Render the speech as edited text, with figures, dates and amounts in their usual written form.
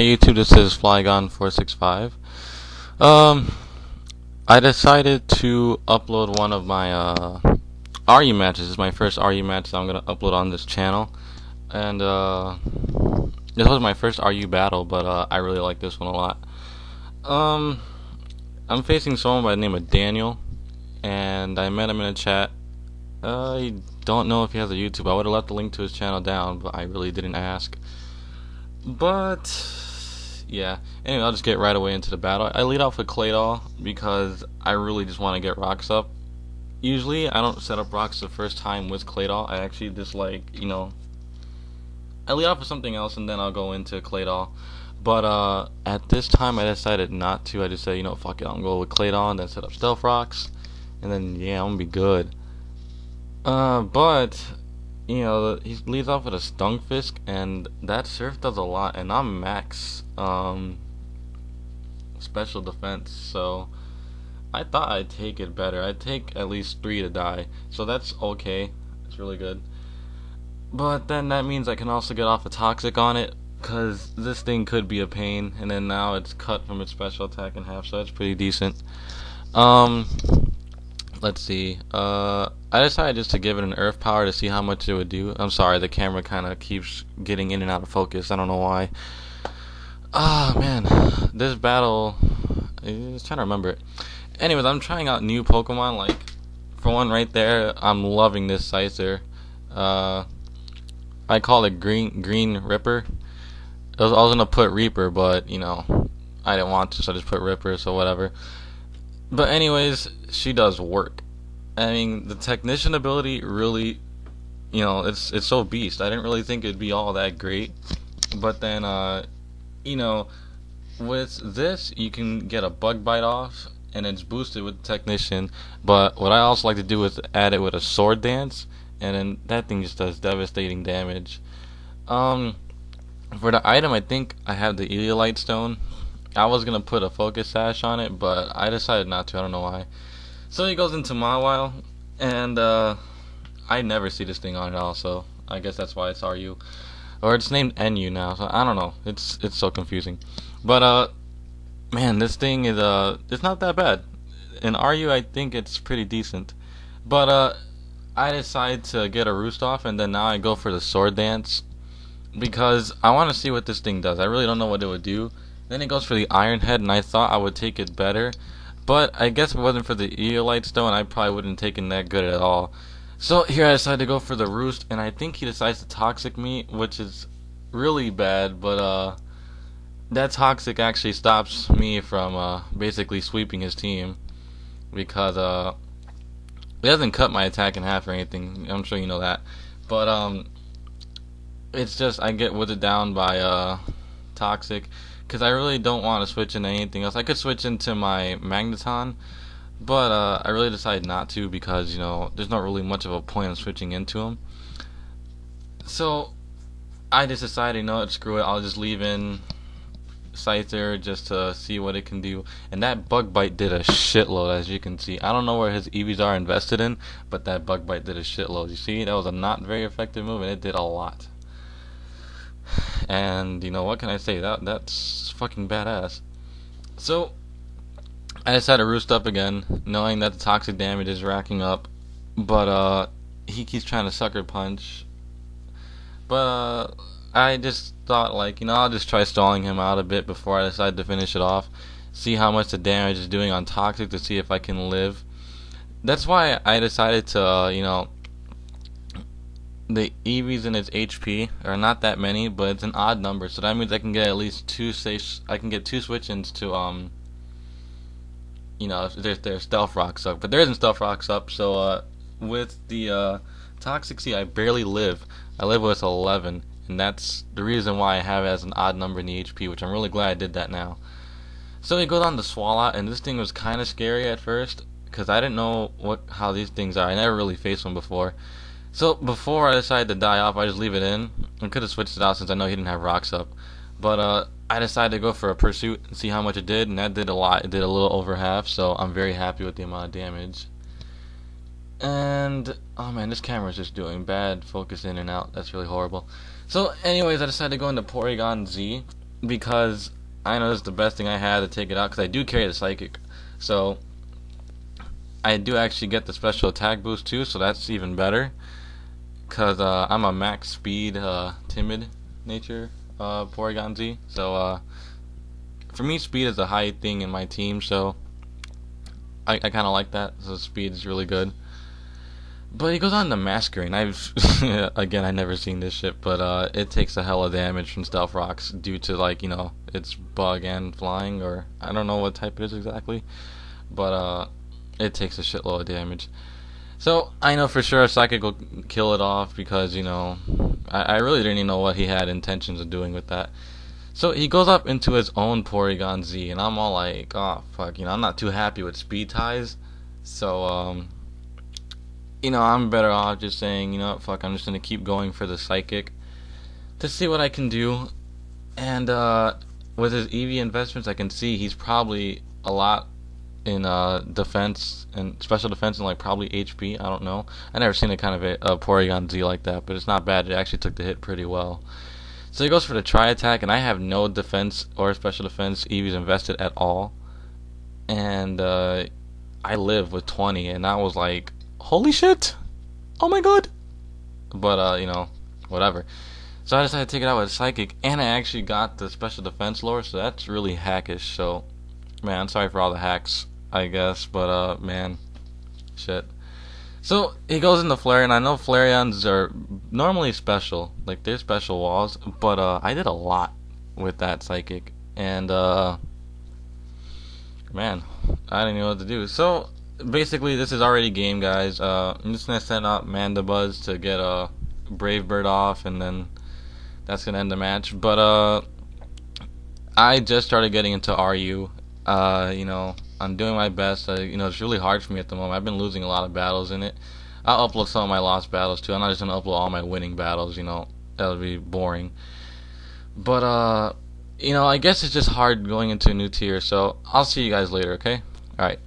Hey YouTube, this is Flygon465. Um, I decided to upload one of my RU matches. This is my first RU match that I'm gonna upload on this channel, and this was my first RU battle, but I really like this one a lot. Um, I'm facing someone by the name of Daniel, and I met him in a chat. I don't know if he has a YouTube. I would have left the link to his channel down, but I really didn't ask. But yeah, anyway, I'll just get right away into the battle. I lead off with Claydol because I really just want to get rocks up. Usually I don't set up rocks the first time with Claydol. I actually just I lead off with something else and then I'll go into Claydol. But at this time I decided not to. I just said, fuck it, I'm gonna go with Claydol and then set up stealth rocks, and then yeah, I'm gonna be good. But he leads off with a Stunfisk, and that surf does a lot, and I'm max special defense, so I thought I'd take it better. I'd take at least 3 to die, so that's okay. It's really good. But then that means I can also get off a Toxic on it, because this thing could be a pain, and then now it's cut from its special attack in half, so that's pretty decent. Let's see. I decided just to give it an Earth Power to see how much it would do. I'm sorry, the camera kind of keeps getting in and out of focus. I don't know why. Ah, man. This battle, I was trying to remember it. Anyways, I'm trying out new Pokemon. Like, for one right there, I'm loving this Scyther. I call it Green Ripper. I was going to put Reaper, but, I didn't want to, so I just put Ripper, so whatever. But anyways, she does work. I mean, the technician ability really, it's so beast. I didn't really think it'd be all that great. But then, with this, you can get a bug bite off, and it's boosted with technician. But what I also like to do is add it with a sword dance, and then that thing just does devastating damage. For the item, I think I have the Eliolite Stone. I was gonna put a Focus Sash on it, but I decided not to. I don't know why. So he goes into Mawile, and I never see this thing on it also. I guess that's why it's RU, or it's named NU now. So I don't know. It's so confusing. But man, this thing is it's not that bad. In RU, I think it's pretty decent. But I decide to get a Roost off, and then now I go for the Sword Dance because I want to see what this thing does. I really don't know what it would do. Then it goes for the Iron Head, and I thought I would take it better, but I guess if it wasn't for the Eliolite Stone, I probably wouldn't have taken that good at all. So here I decided to go for the Roost, and I think he decides to Toxic me, which is really bad, but that Toxic actually stops me from basically sweeping his team, because it doesn't cut my attack in half or anything. I'm sure you know that, but it's just I get withered down by Toxic. Because I really don't want to switch into anything else. I could switch into my Magneton, but I really decided not to because, there's not really much of a point in switching into him. So I just decided, screw it, I'll just leave in Scyther just to see what it can do. And that Bug Bite did a shitload, as you can see. I don't know where his EVs are invested in, but that Bug Bite did a shitload. You see, that was a not very effective move, and it did a lot. And what can I say? That's fucking badass. So I decided to Roost up again, knowing that the toxic damage is racking up. But he keeps trying to Sucker Punch. But I just thought, I'll just try stalling him out a bit before I decide to finish it off. See how much the damage is doing on toxic to see if I can live. That's why I decided to the EVs in its HP are not that many, but it's an odd number, so that means I can get at least 2 switch-ins to if there's stealth rocks up, but there isn't stealth rocks up. So with the Toxic, I barely live. I live with 11, and that's the reason why I have it as an odd number in the HP, which I'm really glad I did that now. So we go down to Swalot, and this thing was kind of scary at first because I didn't know how these things are. I never really faced one before. So before I decided to die off, I just leave it in. I could have switched it out since I know he didn't have rocks up. But I decided to go for a Pursuit and see how much it did, and that did a lot. It did a little over half, so I'm very happy with the amount of damage. And oh man, this camera's just doing bad focus in and out. That's really horrible. So anyways, I decided to go into Porygon Z, because I know it's the best thing I had to take it out because I do carry the psychic. So I do actually get the special attack boost too, so that's even better. Cause I'm a max speed, timid nature, Porygon Z. So for me, speed is a high thing in my team. So I kind of like that. So speed is really good. But he goes on to Masquerade. I've again, I never seen this shit, but it takes a hell of damage from Stealth Rocks due to like its bug and flying, or I don't know what type it is exactly, but it takes a shitload of damage. So I know for sure Psychic will kill it off because I really didn't even know what he had intentions of doing with that. So he goes up into his own Porygon Z, and I'm all like, oh fuck, I'm not too happy with speed ties. So I'm better off just saying, fuck, I'm just gonna keep going for the Psychic to see what I can do. And with his EV investments, I can see he's probably a lot in defense and special defense and like probably HP. I don't know. I never seen a kind of a Porygon Z like that, but it's not bad. It actually took the hit pretty well. So he goes for the Tri Attack, and I have no defense or special defense EVs invested at all. And I live with 20, and I was like, holy shit! Oh my god! But whatever. So I decided to take it out with Psychic, and I actually got the special defense lore, so that's really hackish. So, man, sorry for all the hacks, I guess, but man, shit. So he goes into Flareon. I know Flareons are normally special, like they're special walls, but I did a lot with that Psychic, and man, I didn't know what to do. So basically, this is already game, guys. I'm just gonna send out Mandibuzz to get a Brave Bird off, and then that's gonna end the match. But I just started getting into RU. I'm doing my best. It's really hard for me at the moment. I've been losing a lot of battles in it. I'll upload some of my lost battles too. I'm not just gonna upload all my winning battles. That would be boring. But I guess it's just hard going into a new tier. So I'll see you guys later. Okay. All right.